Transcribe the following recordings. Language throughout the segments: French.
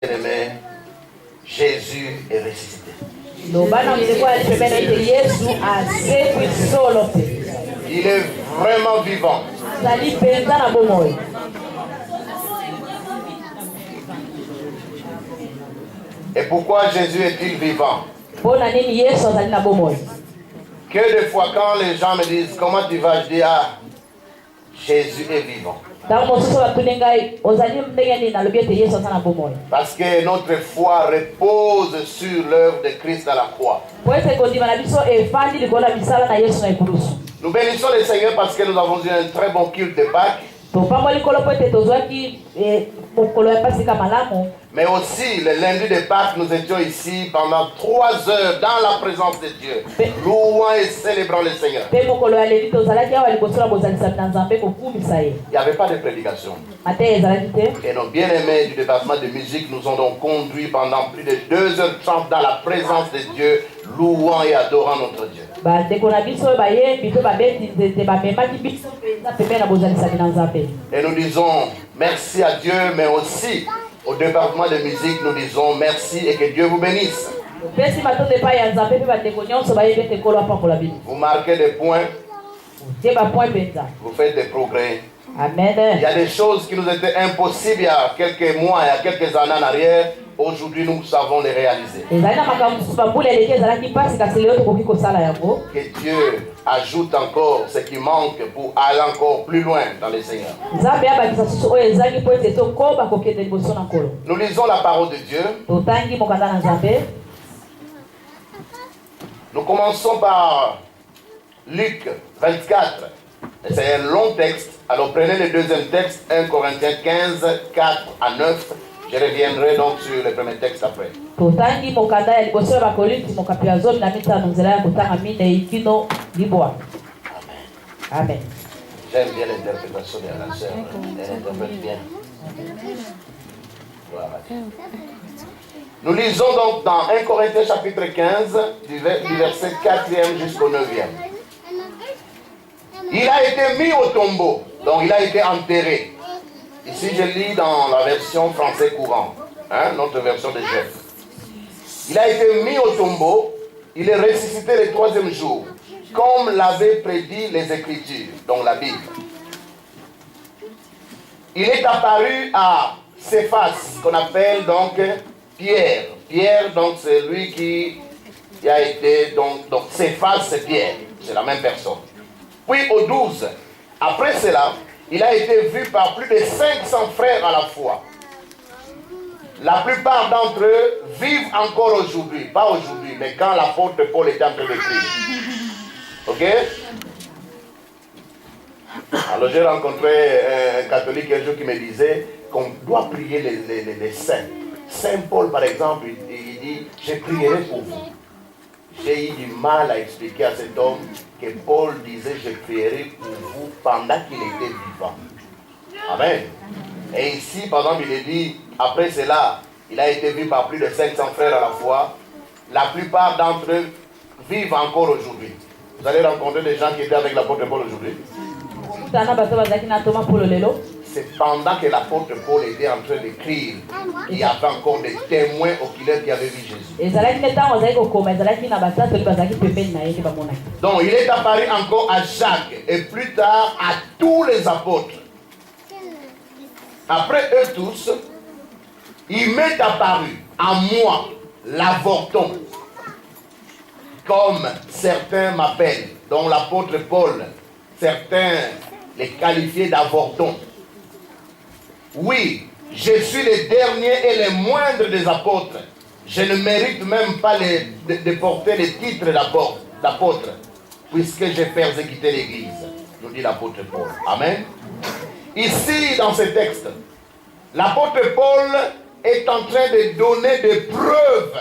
bien-aimés, Jésus est ressuscité. Il est vraiment vivant. Et pourquoi Jésus est-il vivant? Que des fois quand les gens me disent comment tu vas, je dis Jésus est vivant. Parce que notre foi repose sur l'œuvre de Christ à la croix. Nous bénissons le Seigneur parce que nous avons eu un très bon culte de Pâques. Mais aussi, le lundi de Pâques, nous étions ici pendant 3 heures dans la présence de Dieu, louant et célébrant le Seigneur. Il n'y avait pas de prédication. Et nos bien-aimés du département de musique nous ont donc conduits pendant plus de 2h30 dans la présence de Dieu, louant et adorant notre Dieu. Et nous disons merci à Dieu, mais aussi au département de musique, nous disons merci et que Dieu vous bénisse. Vous marquez des points, vous faites des progrès. Amen. Il y a des choses qui nous étaient impossibles il y a quelques mois, il y a quelques années en arrière. Aujourd'hui, nous savons les réaliser. Que Dieu ajoute encore ce qui manque pour aller encore plus loin dans le Seigneur. Nous lisons la parole de Dieu. Nous commençons par Luc 24. C'est un long texte. Alors prenez le deuxième texte, 1 Corinthiens 15, 4 à 9. Je reviendrai donc sur le premier texte après. Amen. J'aime bien l'interprétation de la sœur. Elle interprète bien. Voilà. Nous lisons donc dans 1 Corinthiens chapitre 15, du verset 4e jusqu'au 9e. Il a été mis au tombeau, donc il a été enterré. Ici, je lis dans la version français courant, notre version de Jeff. Il a été mis au tombeau, il est ressuscité le 3e jour, comme l'avaient prédit les Écritures, donc la Bible. Il est apparu à Céphas, qu'on appelle donc Pierre. Pierre, donc c'est lui qui a été, donc Céphas c'est Pierre, c'est la même personne. Puis au 12, après cela, il a été vu par plus de 500 frères à la fois. La plupart d'entre eux vivent encore aujourd'hui. Pas aujourd'hui, mais quand l'apôtre Paul était en train d'écrire. Ok? Alors j'ai rencontré un catholique un jour qui me disait qu'on doit prier les saints. Saint Paul, par exemple, il dit « Je prierai pour vous ». J'ai eu du mal à expliquer à cet homme que Paul disait « Je prierai pour vous » pendant qu'il était vivant. Amen. Et ici, par exemple, il est dit, après cela, il a été vu par plus de 500 frères à la fois. La plupart d'entre eux vivent encore aujourd'hui. Vous allez rencontrer des gens qui étaient avec l'apôtre Paul aujourd'hui. C'est pendant que l'apôtre Paul était en train d'écrire qu'il y avait encore des témoins oculaires qui avaient vu Jésus. Donc il est apparu encore à Jacques et plus tard à tous les apôtres. Après eux tous, il m'est apparu à moi, l'avorton, comme certains m'appellent, dont l'apôtre Paul, certains les qualifiaient d'avorton. Oui, je suis le dernier et le moindre des apôtres. Je ne mérite même pas de porter le titre d'apôtre, puisque j'ai persécuté l'Église, nous dit l'apôtre Paul. Amen. Ici, dans ce texte, l'apôtre Paul est en train de donner des preuves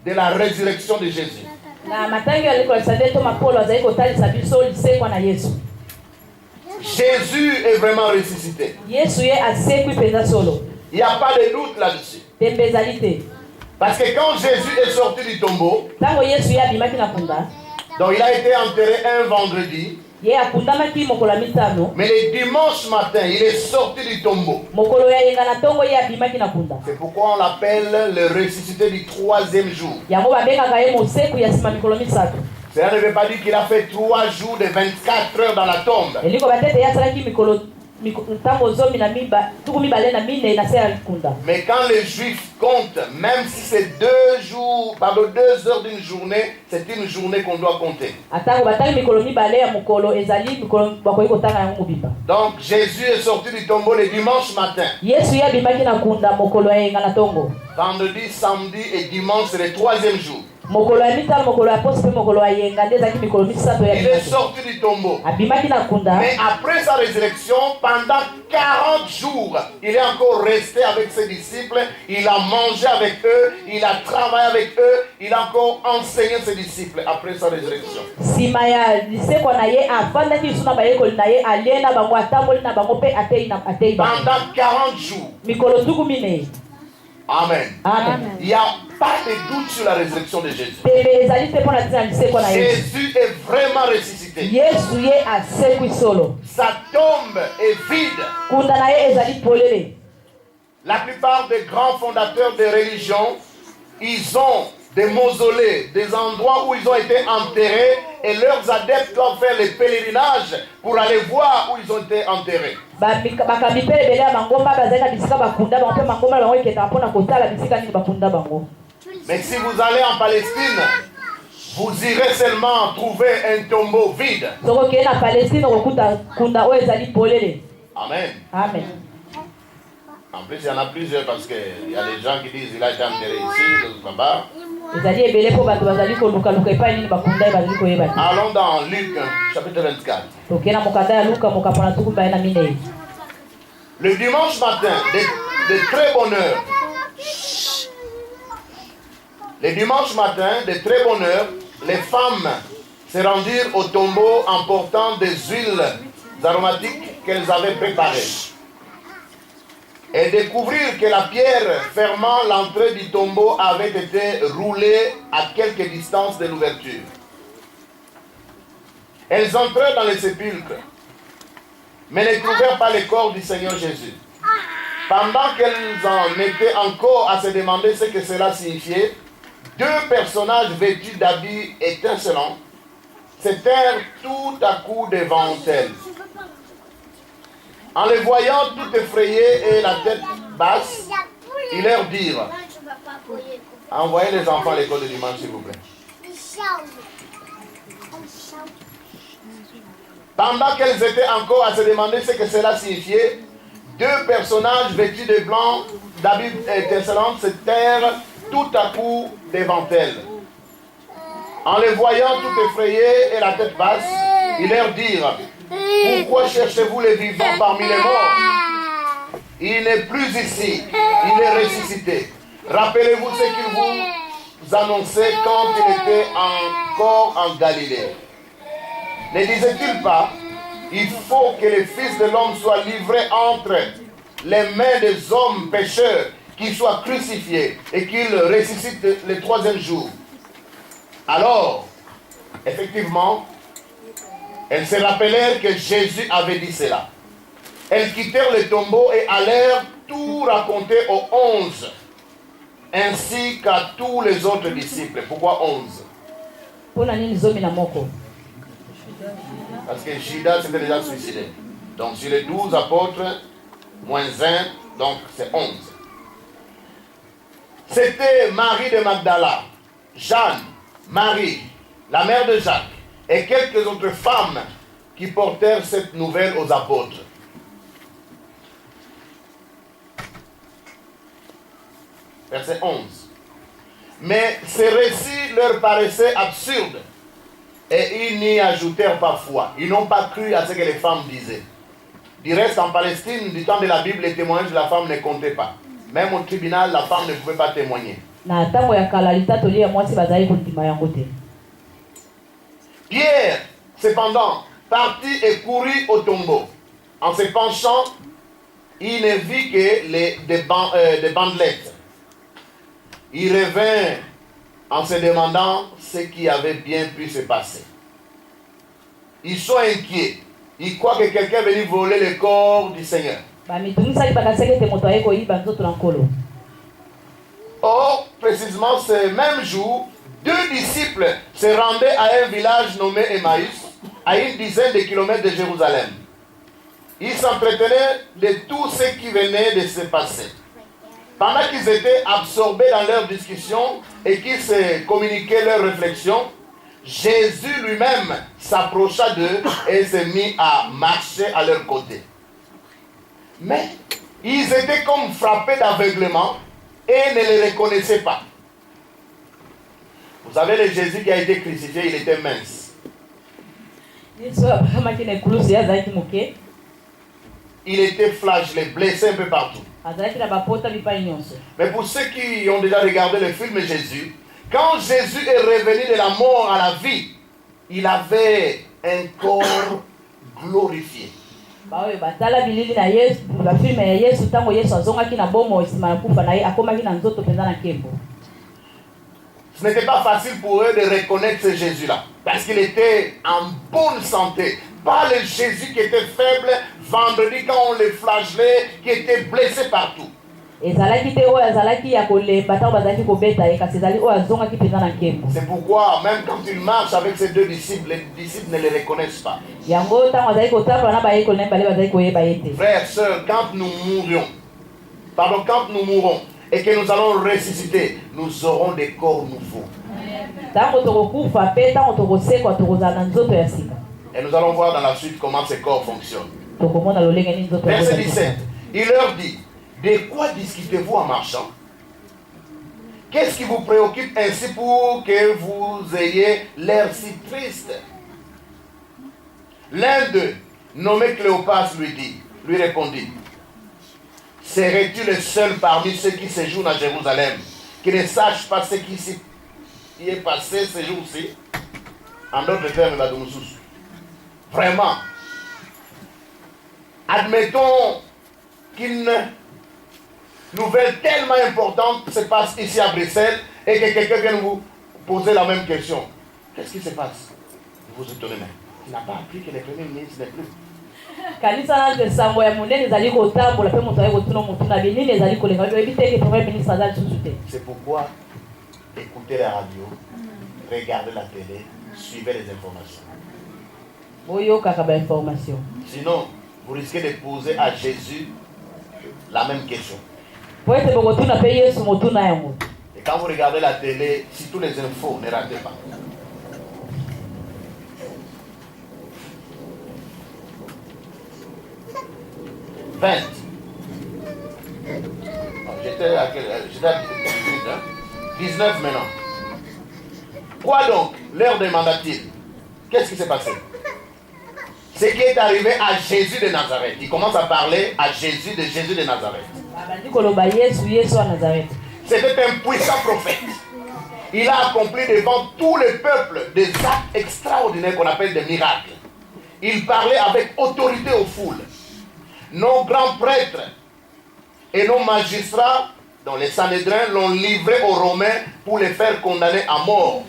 de la résurrection de Jésus. Jésus est vraiment ressuscité. Il n'y a pas de doute là-dessus. Parce que quand Jésus est sorti du tombeau, donc il a été enterré un vendredi. Mais le dimanche matin, il est sorti du tombeau. C'est pourquoi on l'appelle le ressuscité du 3e jour. Cela ne veut pas dire qu'il a fait 3 jours de 24 heures dans la tombe. Mais quand les Juifs comptent, même si c'est 2 heures d'une journée, c'est une journée qu'on doit compter. Donc Jésus est sorti du tombeau le dimanche matin. Vendredi, samedi et dimanche, c'est le 3e jour. Il est sorti du tombeau. Mais après sa résurrection, pendant 40 jours, il est encore resté avec ses disciples. Il a mangé avec eux, il a travaillé avec eux, il a encore enseigné ses disciples après sa résurrection. Pendant 40 jours. Amen. Il n'y a pas de doute sur la résurrection de Jésus. Jésus est vraiment ressuscité. Sa tombe est vide. La plupart des grands fondateurs de religions, ils ont des mausolées, des endroits où ils ont été enterrés, et leurs adeptes doivent faire les pèlerinages pour aller voir où ils ont été enterrés. Mais si vous allez en Palestine, vous irez seulement trouver un tombeau vide. Amen. En plus, il y en a plusieurs parce qu'il y a des gens qui disent qu'il a été enterré ici, là-bas. Allons dans Luc, chapitre 24. Le dimanche matin, de très bonne heure. Le dimanche matin, de très bonne heure, les femmes se rendirent au tombeau en portant des huiles aromatiques qu'elles avaient préparées. Et découvrirent que la pierre fermant l'entrée du tombeau avait été roulée à quelque distance de l'ouverture. Elles entrèrent dans le sépulcre, mais ne trouvèrent pas le corps du Seigneur Jésus. Pendant qu'elles en étaient encore à se demander ce que cela signifiait, 2 personnages vêtus d'habits étincelants se tinrent tout à coup devant elles. En les voyant tout effrayés et la tête basse, ils leur dirent: envoyez les enfants à l'école de dimanche, s'il vous plaît. Pendant qu'elles étaient encore à se demander ce que cela signifiait, 2 personnages vêtus de blanc, d'habits étincelants, se tinrent tout à coup devant elles. En les voyant tout effrayés et la tête basse, ils leur dirent: pourquoi cherchez-vous les vivants parmi les morts? Il n'est plus ici, il est ressuscité. Rappelez-vous ce qu'il vous annonçait quand il était encore en Galilée. Ne disait-il pas: il faut que le Fils de l'homme soit livré entre les mains des hommes pécheurs, qu'il soit crucifié et qu'il ressuscite le 3e jour? Alors, effectivement, elles se rappelèrent que Jésus avait dit cela. Elles quittèrent le tombeau et allèrent tout raconter aux 11, ainsi qu'à tous les autres disciples. Pourquoi 11? Parce que Judas s'était déjà suicidé. Donc sur les 12 apôtres, moins 1, donc c'est 11. C'était Marie de Magdala, Jeanne, Marie, la mère de Jacques, et quelques autres femmes qui portèrent cette nouvelle aux apôtres. Verset 11. Mais ces récits leur paraissaient absurdes et ils n'y ajoutèrent pas foi. Ils n'ont pas cru à ce que les femmes disaient. Du reste, en Palestine, du temps de la Bible, les témoignages de la femme ne comptaient pas. Même au tribunal, la femme ne pouvait pas témoigner. Pierre, cependant, partit et courut au tombeau. En se penchant, il ne vit que des bandelettes. Il revint en se demandant ce qui avait bien pu se passer. Ils sont inquiets. Ils croient que quelqu'un est venu voler le corps du Seigneur. Or, précisément ce même jour, 2 disciples se rendaient à un village nommé Emmaüs, à une dizaine de kilomètres de Jérusalem. Ils s'entretenaient de tout ce qui venait de se passer. Pendant qu'ils étaient absorbés dans leur discussion et qu'ils se communiquaient leurs réflexions, Jésus lui-même s'approcha d'eux et se mit à marcher à leur côté. Mais ils étaient comme frappés d'aveuglement et ne le reconnaissaient pas. Vous savez, le Jésus qui a été crucifié, il était mince. Il était flagellé, blessé un peu partout. Mais pour ceux qui ont déjà regardé le film Jésus, quand Jésus est revenu de la mort à la vie, il avait un corps glorifié. Ce n'était pas facile pour eux de reconnaître ce Jésus-là, parce qu'il était en bonne santé. Pas le Jésus qui était faible vendredi quand on le flagellait, qui était blessé partout. C'est pourquoi même quand il marche avec ses 2 disciples, les disciples ne les reconnaissent pas. Frères, sœurs, quand nous mourrons et que nous allons ressusciter, nous aurons des corps nouveaux. Et nous allons voir dans la suite comment ces corps fonctionnent. Verset 17, il leur dit: de quoi discutez-vous en marchant? Qu'est-ce qui vous préoccupe ainsi pour que vous ayez l'air si triste? L'un d'eux, nommé Cléopas, lui répondit: serais-tu le seul parmi ceux qui séjournent à Jérusalem qui ne sache pas ce qui s'y est passé ce jour-ci? En d'autres termes, vraiment, admettons qu'une nouvelle tellement importante se passe ici à Bruxelles et que quelqu'un vienne vous poser la même question. Qu'est-ce qui se passe? Vous vous étonnez même. Il n'a pas appris que le premier ministre n'est plus. C'est pourquoi écoutez la radio, regardez la télé, suivez les informations. Sinon, vous risquez de poser à Jésus la même question. Et quand vous regardez la télé, si tous les infos, ne ratez pas. J'étais à 18, hein? 19 maintenant. Quoi donc? Leur demanda-t-il. Qu'est-ce qui s'est passé? Ce qui est arrivé à Jésus de Nazareth. Il commence à parler à Jésus de Nazareth. C'était un puissant prophète. Il a accompli devant tout le peuple des actes extraordinaires qu'on appelle des miracles. Il parlait avec autorité aux foules. Nos grands prêtres et nos magistrats, dont les Sanhédrins, l'ont livré aux Romains pour les faire condamner à mort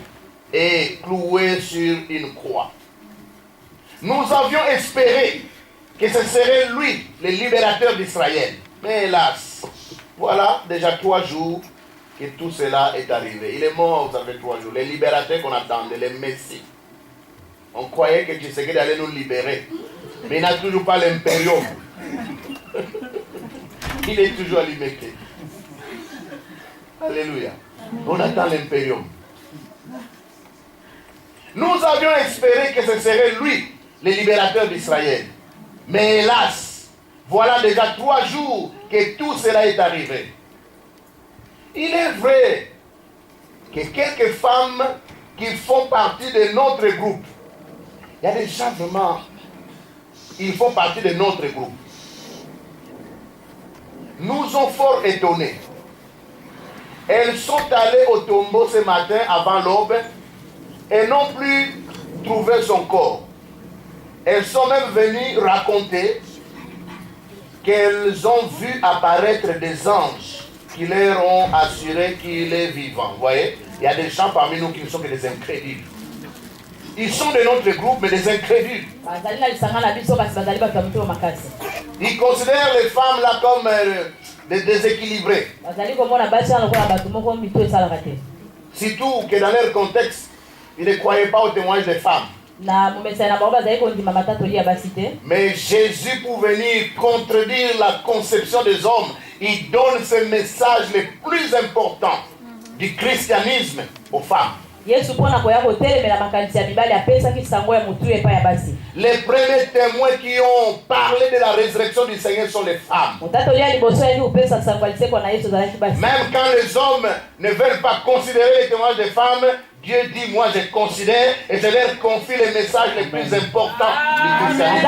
et clouer sur une croix. Nous avions espéré que ce serait lui, le libérateur d'Israël. Mais hélas, voilà déjà 3 jours que tout cela est arrivé. Il est mort, vous savez, 3 jours. Le libérateur qu'on attendait, le Messie. On croyait que Tshisekedi allait nous libérer. Mais il n'a toujours pas l'impérium. Il est toujours limité. Alléluia. On attend l'impérium. Nous avions espéré que ce serait lui, le libérateur d'Israël. Mais hélas, voilà déjà 3 jours que tout cela est arrivé. Il est vrai que quelques femmes qui font partie de notre groupe, il y a des gens vraiment, ils font partie de notre groupe, nous ont fort étonnés. Elles sont allées au tombeau ce matin avant l'aube et n'ont plus trouvé son corps. Elles sont même venues raconter qu'elles ont vu apparaître des anges qui leur ont assuré qu'il est vivant. Vous voyez, il y a des gens parmi nous qui ne sont que des incrédules. Ils sont de notre groupe, mais des incrédules. Ils considèrent les femmes là comme des déséquilibrées. Surtout que dans leur contexte, ils ne croyaient pas au témoignage des femmes. Mais Jésus, pour venir contredire la conception des hommes, il donne ce message le plus important du christianisme aux femmes. Les premiers témoins qui ont parlé de la résurrection du Seigneur sont les femmes. Même quand les hommes ne veulent pas considérer les témoignages des femmes, Dieu dit, moi je considère et je leur confie les messages les plus importants du christianisme.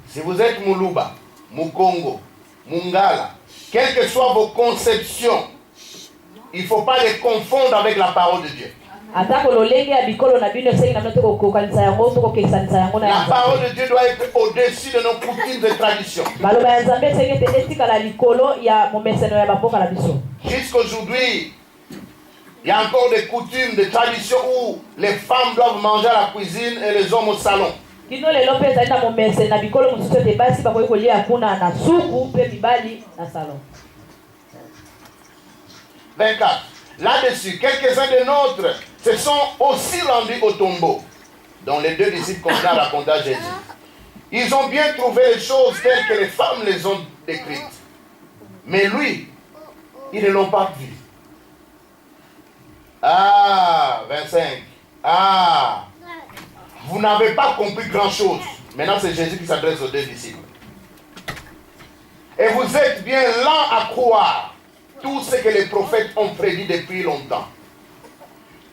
Si vous êtes Muluba, Mukongo, Mungala, quelles que soient vos conceptions, il ne faut pas les confondre avec la parole de Dieu. La parole de Dieu doit être au-dessus de nos coutumes et traditions. Jusqu'aujourd'hui, il y a encore des coutumes, des traditions où les femmes doivent manger à la cuisine et les hommes au salon. 24. Là-dessus, quelques-uns de nôtres se sont aussi rendus au tombeau, dont les deux disciples continuent à raconter à Jésus. Ils ont bien trouvé les choses telles que les femmes les ont décrites. Mais lui, ils ne l'ont pas vu. Ah, 25. Ah, vous n'avez pas compris grand-chose. Maintenant, c'est Jésus qui s'adresse aux deux disciples. Et vous êtes bien lents à croire tout ce que les prophètes ont prédit depuis longtemps.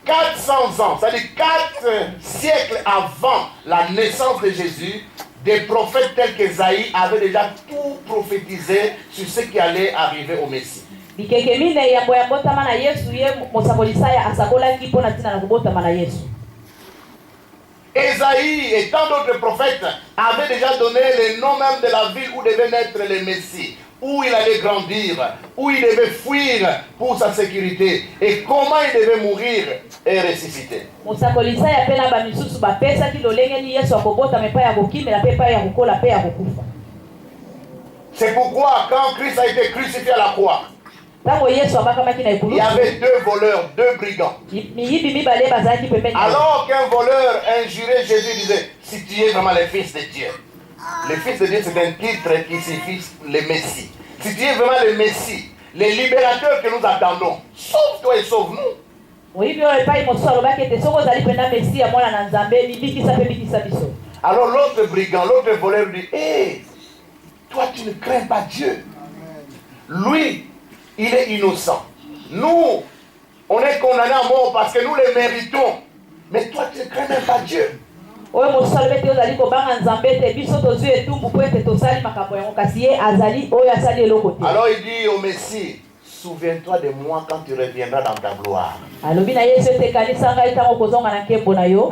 400 ans, c'est-à-dire 4 siècles avant la naissance de Jésus, des prophètes tels qu'Ésaïe avaient déjà tout prophétisé sur ce qui allait arriver au Messie. Ésaïe et tant d'autres prophètes avaient déjà donné le nom même de la ville où devait naître le Messie, où il allait grandir, où il devait fuir pour sa sécurité et comment il devait mourir et ressusciter. C'est pourquoi quand Christ a été crucifié à la croix, il y avait 2 voleurs, 2 brigands. Alors qu'un voleur injurait Jésus, disait, si tu es vraiment le Fils de Dieu. Le Fils de Dieu, c'est un titre qui signifie le Messie. Si tu es vraiment le Messie, le libérateur que nous attendons, sauve-toi et sauve-nous. Alors l'autre brigand, l'autre voleur dit, hé, toi tu ne crains pas Dieu. Lui, il est innocent. Nous, on est condamnés à mort parce que nous les méritons. Mais toi, tu ne crains même pas Dieu. Alors il dit au Messie, souviens-toi de moi quand tu reviendras dans ta gloire.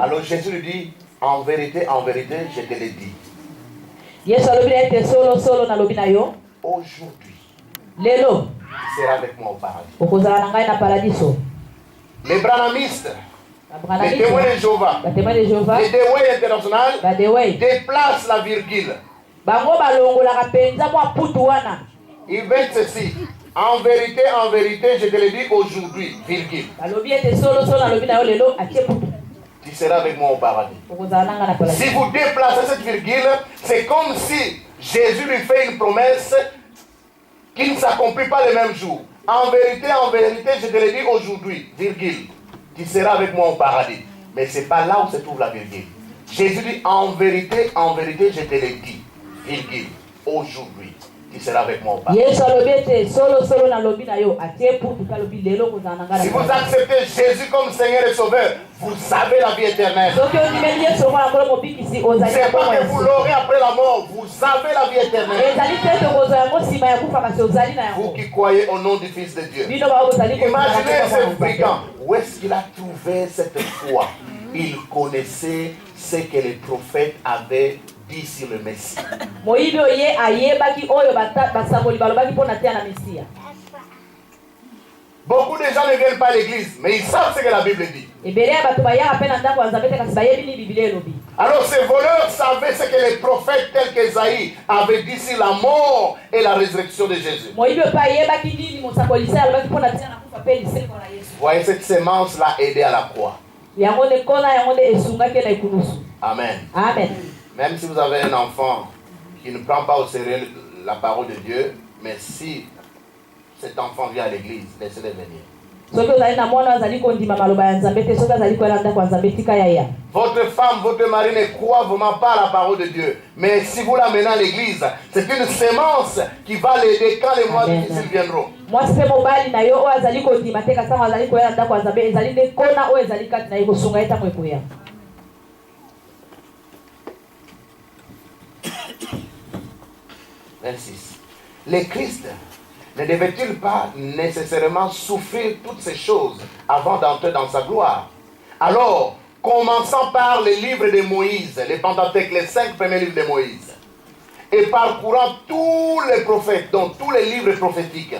Alors Jésus lui dit, en vérité, je te l'ai dit. Aujourd'hui, tu seras avec moi au paradis. Les branhamistes, les témoins de Jéhovah, les témoins internationaux déplacent la virgule. Ils mettent ceci. En vérité, je te le dis aujourd'hui, virgule. Tu seras avec moi au paradis. Si vous déplacez cette virgule, c'est comme si Jésus lui fait une promesse qui ne s'accomplit pas le même jour. En vérité, je te le dis aujourd'hui, virgule. Tu seras avec moi au paradis. Mais ce n'est pas là où se trouve la virgule. Jésus dit, en vérité, je te le dis, virgule, aujourd'hui, tu seras avec moi au paradis. Si vous acceptez Jésus comme Seigneur et Sauveur, vous avez la vie éternelle. C'est pas que vous l'aurez après la mort, vous avez la vie éternelle. Vous qui croyez au nom du Fils de Dieu. Imaginez ce brigand. Où est-ce qu'il a trouvé cette foi? Il connaissait ce que les prophètes avaient dit sur le Messie. Beaucoup de gens ne viennent pas à l'église, mais ils savent ce que la Bible dit. Alors ces voleurs savaient ce que les prophètes tels qu'Ésaïe avaient dit sur la mort et la résurrection de Jésus. Voyez, cette semence l'a aidé à la croix. Amen. Amen. Même si vous avez un enfant qui ne prend pas au sérieux la parole de Dieu, mais si cet enfant vient à l'église, laissez-le venir. Votre femme, votre mari ne croit vraiment pas à la parole de Dieu. Mais si vous l'amenez à l'église, c'est une semence qui va l'aider quand les mois difficiles viendront. 26. Les Christ ne devait-il pas nécessairement souffrir toutes ces choses avant d'entrer dans sa gloire? Alors, commençant par les livres de Moïse, les Pentateuque, les 5 premiers livres de Moïse, et parcourant tous les prophètes, donc tous les livres prophétiques,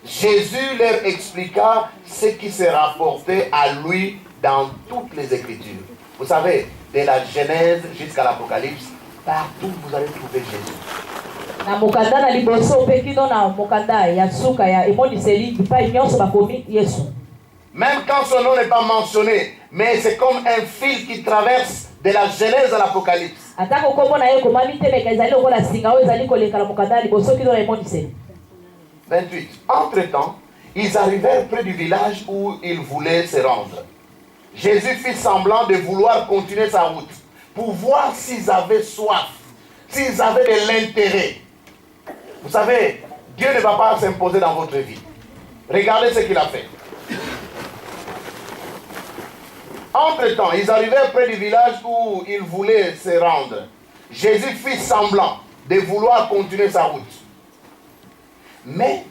Jésus leur expliqua ce qui se rapportait à lui dans toutes les Écritures. Vous savez, de la Genèse jusqu'à l'Apocalypse, partout vous allez trouver Jésus. Même quand son nom n'est pas mentionné, mais c'est comme un fil qui traverse de la Genèse à l'Apocalypse. 28. Entre-temps, ils arrivèrent près du village où ils voulaient se rendre. Jésus fit semblant de vouloir continuer sa route pour voir s'ils avaient soif, s'ils avaient de l'intérêt. Vous savez, Dieu ne va pas s'imposer dans votre vie. Regardez ce qu'il a fait. Entre-temps, ils arrivèrent près du village où ils voulaient se rendre. Jésus fit semblant de vouloir continuer sa route. Mais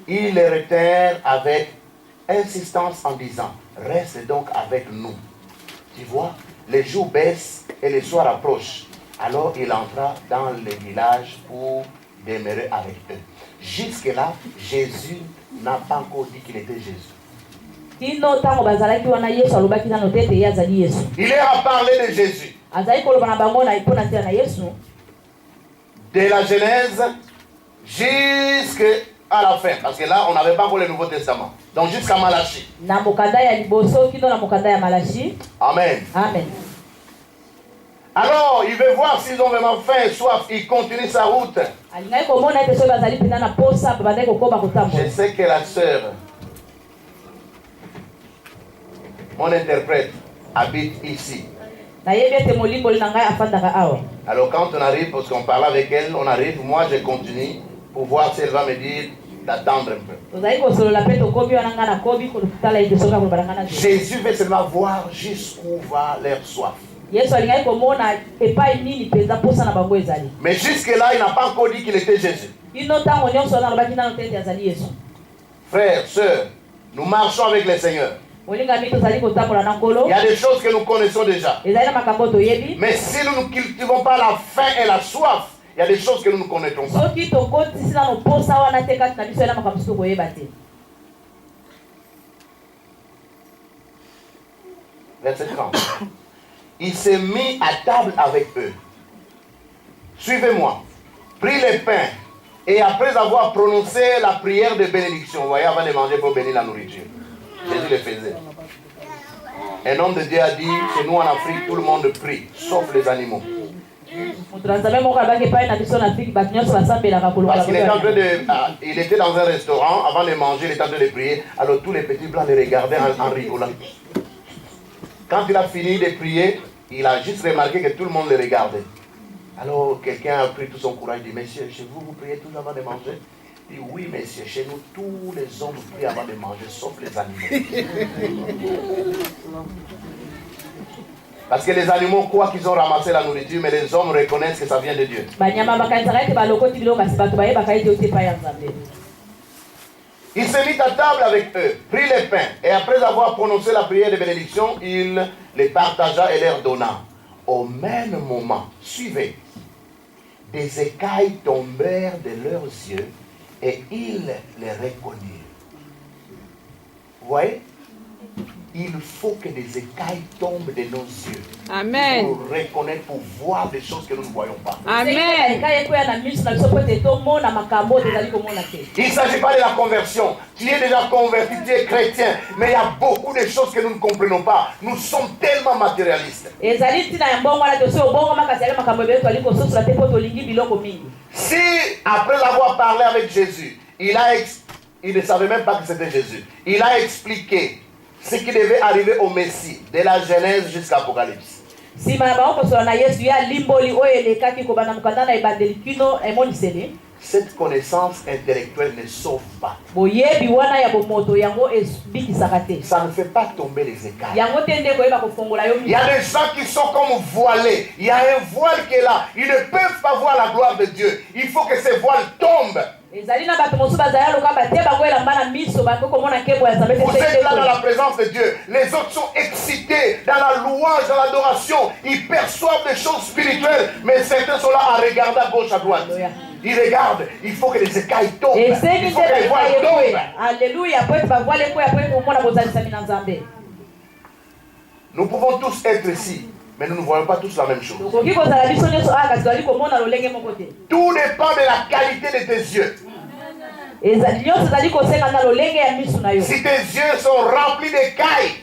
ils les retinrent avec insistance en disant, reste donc avec nous. Tu vois, les jours baissent et les soirs approchent. Alors il entra dans le village pour demeurer avec eux. Jusque-là, Jésus n'a pas encore dit qu'il était Jésus. Il leur a parlé de Jésus. De la Genèse jusqu'à la fin. Parce que là, on n'avait pas encore le Nouveau Testament. Donc jusqu'à Malachie. Amen. Amen. Alors, il veut voir s'ils ont vraiment faim et soif. Il continue sa route. Je sais que la sœur, mon interprète, habite ici. Alors quand on arrive, parce qu'on parle avec elle, on arrive, moi je continue pour voir si elle va me dire d'attendre un peu. Jésus veut seulement voir jusqu'où va leur soif. Mais jusque-là, il n'a pas encore dit qu'il était Jésus. Frères, sœurs, nous marchons avec le Seigneur. Il y a des choses que nous connaissons déjà. Mais si nous ne cultivons pas la faim et la soif, il y a des choses que nous ne connaissons pas. Verset 30. Il s'est mis à table avec eux. Suivez-moi. Prit le pain et après avoir prononcé la prière de bénédiction, vous voyez, avant de manger pour bénir la nourriture. Jésus le faisait. Un homme de Dieu a dit, chez nous en Afrique, tout le monde prie, sauf les animaux. Parce qu'il était en train il était dans un restaurant, avant de manger, il était en train de prier. Alors tous les petits blancs le regardaient en rigolant. Quand il a fini de prier, il a juste remarqué que tout le monde le regardait. Alors quelqu'un a pris tout son courage et dit, messieurs, chez vous, vous priez toujours avant de manger? Il dit, oui, messieurs, chez nous, tous les hommes prient avant de manger, sauf les animaux. Parce que les animaux croient qu'ils ont ramassé la nourriture, mais les hommes reconnaissent que ça vient de Dieu. Il se mit à table avec eux, prit les pains, et après avoir prononcé la prière de bénédiction, il les partagea et leur donna. Au même moment, suivez, des écailles tombèrent de leurs yeux, et ils les reconnurent. Vous voyez? Il faut que des écailles tombent de nos yeux. Amen. Pour reconnaître, pour voir des choses que nous ne voyons pas. Amen. Il ne s'agit pas de la conversion. Tu es déjà converti, tu es chrétien. Mais il y a beaucoup de choses que nous ne comprenons pas. Nous sommes tellement matérialistes. Si, après avoir parlé avec Jésus, il ne savait même pas que c'était Jésus. Il a expliqué ce qui devait arriver au Messie, de la Genèse jusqu'à l'Apocalypse. Cette connaissance intellectuelle ne sauve pas. Ça ne fait pas tomber les écailles. Il y a des gens qui sont comme voilés. Il y a un voile qui est là. Ils ne peuvent pas voir la gloire de Dieu. Il faut que ces voiles tombent. Vous êtes là dans la présence de Dieu. Les autres sont excités dans la louange, dans l'adoration. Ils perçoivent des choses spirituelles. Mais certains sont là à regarder à gauche, à droite. Ils regardent. Il faut que les écailles tombent. Il faut que les voiles tombent. Alléluia. Nous pouvons tous être ici. Mais nous ne voyons pas tous la même chose. Tout dépend de la qualité de tes yeux. Si tes yeux sont remplis d'écailles,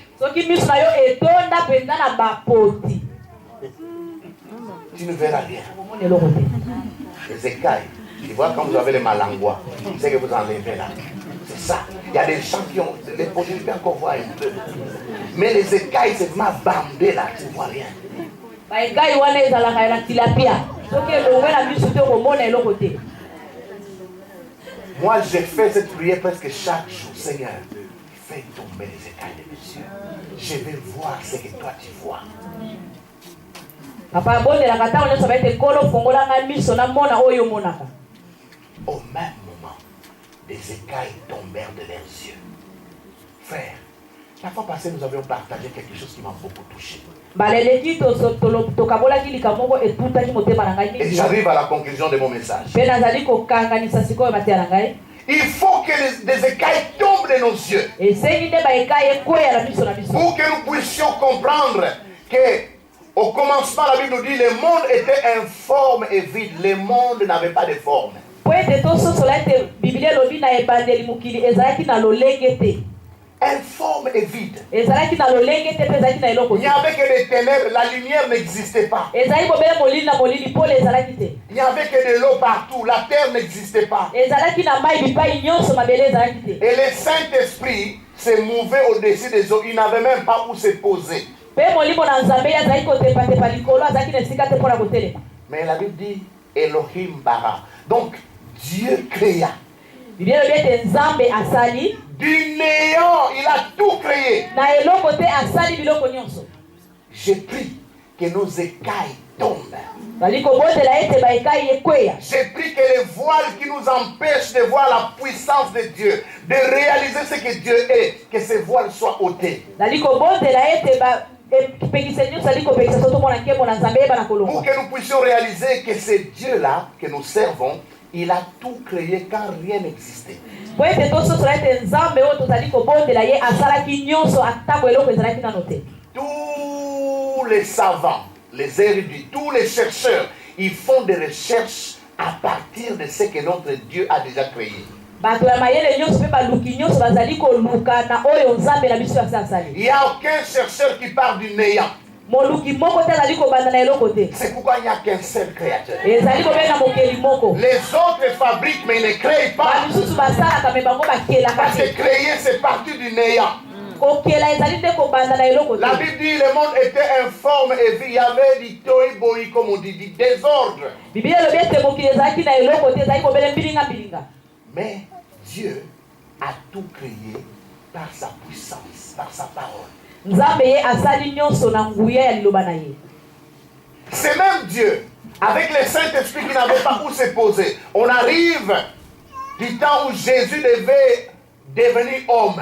tu ne verras rien. Les écailles, tu vois quand vous avez les malangois, c'est que vous enlevez là. C'est ça. Il y a des gens qui ont les possibilités encore voir un peu. Mais les écailles, c'est ma bandée là, tu ne vois rien. Moi, j'ai fait cette prière presque chaque jour. Seigneur, fais tomber les écailles de mes yeux. Je vais voir ce que toi tu vois. Au même moment, des écailles tombèrent de leurs yeux. Frère, la fois passée, nous avions partagé quelque chose qui m'a beaucoup touché. Et j'arrive à la conclusion de mon message. Il faut que des écailles tombent de nos yeux. Pour que nous puissions comprendre que au commencement, la Bible nous dit que le monde était informe et vide. Le monde n'avait pas de forme. Informe et vide. Il n'y avait que des ténèbres, la lumière n'existait pas. Il n'y avait que de l'eau partout, la terre n'existait pas. Et le Saint-Esprit se mouvait au-dessus des eaux, il n'avait même pas où se poser. Mais la Bible dit Elohim bara. Donc Dieu créa. Du néant, il a tout créé. Je prie que nos écailles tombent. Je prie que les voiles qui nous empêchent de voir la puissance de Dieu, de réaliser ce que Dieu est, que ces voiles soient ôtées. Pour que nous puissions réaliser que ce Dieu-là que nous servons, il a tout créé car rien n'existait. Tous les savants, les érudits, tous les chercheurs, ils font des recherches à partir de ce que notre Dieu a déjà créé. Il n'y a aucun chercheur qui part du néant. C'est pourquoi il n'y a qu'un seul créateur. Les autres fabriquent mais ils ne créent pas. Parce que créer c'est partir du néant. La Bible dit le monde était informe et il y avait du toy-boy comme on dit, du désordre. Mais Dieu a tout créé par sa puissance, par sa parole. C'est même Dieu, avec le Saint-Esprit qui n'avait pas où se poser. On arrive du temps où Jésus devait devenir homme.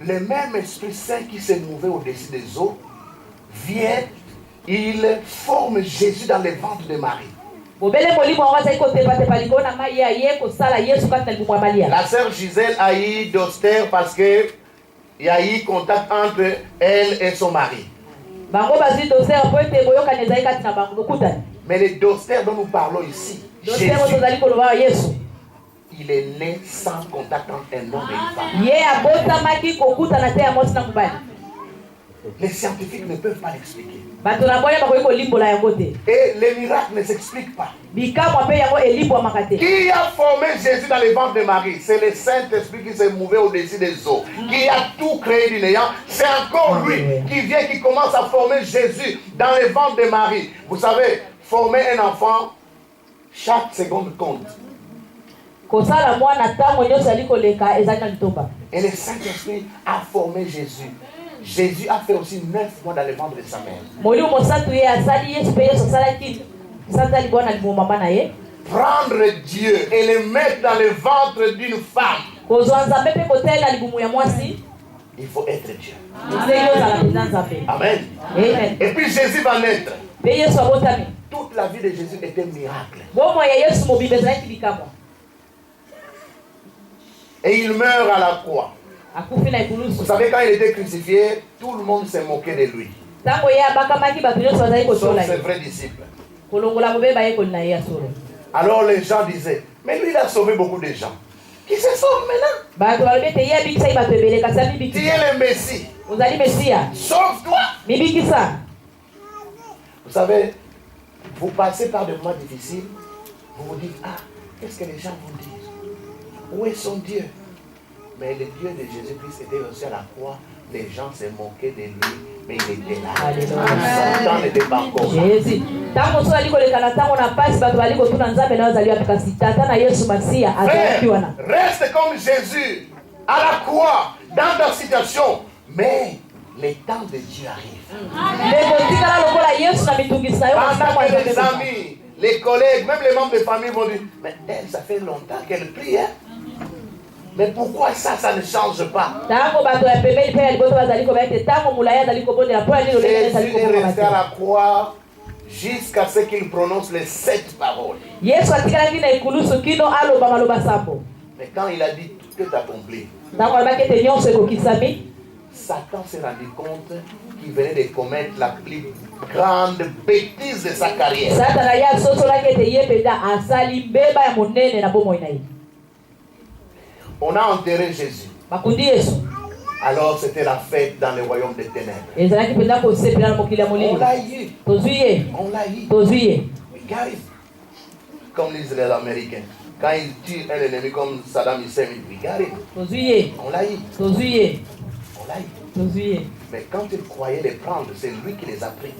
Le même Esprit Saint qui se mouvait au-dessus des eaux vient, il forme Jésus dans le ventre de Marie. La sœur Gisèle a eu Doster parce que il y a eu contact entre elle et son mari. Mais le Doster dont nous parlons ici, Jésus, il est né sans contact entre un homme et une femme. Les scientifiques ne peuvent pas l'expliquer. Et les miracles ne s'expliquent pas. Qui a formé Jésus dans les ventres de Marie? C'est le Saint-Esprit qui s'est mouvé au-dessus des eaux. Qui a tout créé du néant. C'est encore lui qui vient, qui commence à former Jésus dans les ventres de Marie. Vous savez, former un enfant, chaque seconde compte. Et le Saint-Esprit a formé Jésus. Jésus a fait aussi 9 mois dans le ventre de sa mère. Prendre Dieu et le mettre dans le ventre d'une femme. Il faut être Dieu. Amen. Et puis Jésus va naître. Toute la vie de Jésus était un miracle. Et il meurt à la croix. Vous savez, quand il était crucifié, tout le monde s'est moqué de lui. Sauf ses vrais disciples. Alors les gens disaient, mais lui il a sauvé beaucoup de gens. Qui se sauve maintenant? Tu es le Messie. Sauve-toi. Vous savez, vous passez par des moments difficiles, vous vous dites, ah, qu'est-ce que les gens vont dire? Où est son Dieu? Mais le Dieu de Jésus-Christ était aussi à la croix. Les gens se moquaient de lui, mais il était là. Son temps n'était pas encore. Reste comme Jésus à la croix, dans ta situation. Mais les temps de Dieu arrivent. Pendant que les amis, les collègues, même les membres de famille vont dire, mais elle, ça fait longtemps qu'elle prie, hein? Mais pourquoi ça ne change pas? Jésus est resté à la croix jusqu'à ce qu'il prononce les 7 paroles. Mais quand il a dit tout est accompli, Satan s'est rendu compte qu'il venait de commettre la plus grande bêtise de sa carrière. On a enterré Jésus. Alors c'était la fête dans le royaume des ténèbres. On l'a eu. On l'a eu. Comme disent les Américains. Quand ils tuent un ennemi comme Saddam Hussein, ils regardent. On l'a eu. On l'a eu. Mais quand ils croyaient les prendre, c'est lui qui les a pris.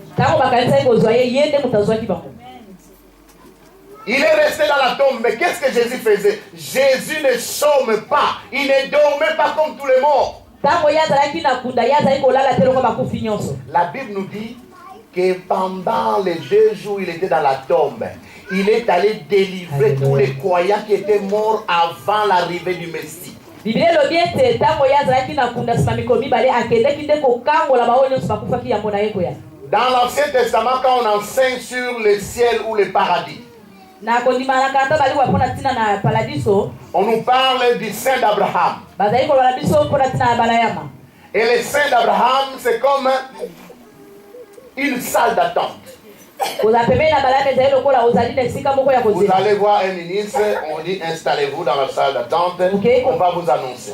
Il est resté dans la tombe, mais qu'est-ce que Jésus faisait? Jésus ne chôme pas. Il ne dormait pas comme tous les morts. La Bible nous dit que pendant les 2 jours, il était dans la tombe. Il est allé délivrer tous les croyants qui étaient morts avant l'arrivée du Messie. Dans l'Ancien Testament, quand on enseigne sur le ciel ou le paradis, on nous parle du sein d'Abraham. Et le sein d'Abraham, c'est comme une salle d'attente. Vous allez voir un ministre, on dit installez-vous dans la salle d'attente, on va vous annoncer.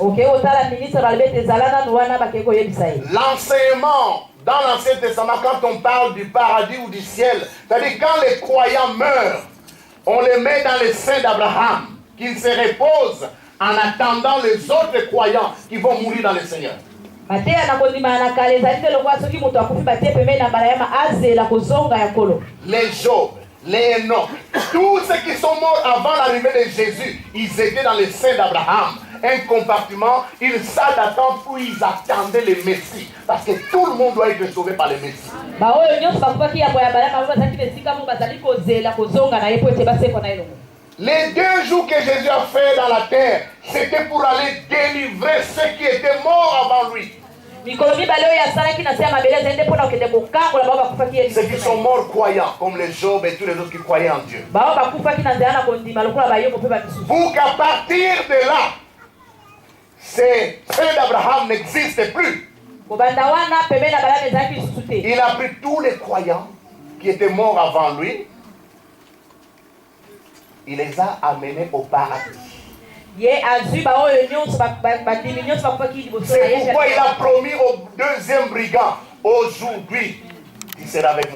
L'enseignement dans l'Ancien Testament, quand on parle du paradis ou du ciel, c'est-à-dire quand les croyants meurent, on les met dans le sein d'Abraham, qu'ils se reposent en attendant les autres croyants qui vont mourir dans le Seigneur. Les Job, les Enoch, tous ceux qui sont morts avant l'arrivée de Jésus, ils étaient dans le sein d'Abraham. Un compartiment, une salle d'attente où ils attendaient le Messie. Parce que tout le monde doit être sauvé par le Messie. Les 2 jours que Jésus a fait dans la terre, c'était pour aller délivrer ceux qui étaient morts avant lui. Ceux qui sont morts croyants, comme les Job et tous les autres qui croyaient en Dieu. Pour qu'à partir de là, ces ceux d'Abraham n'existent plus. Il a pris tous les croyants qui étaient morts avant lui. Il les a amenés au paradis. C'est pourquoi il a promis au deuxième brigand, aujourd'hui, il sera avec nous.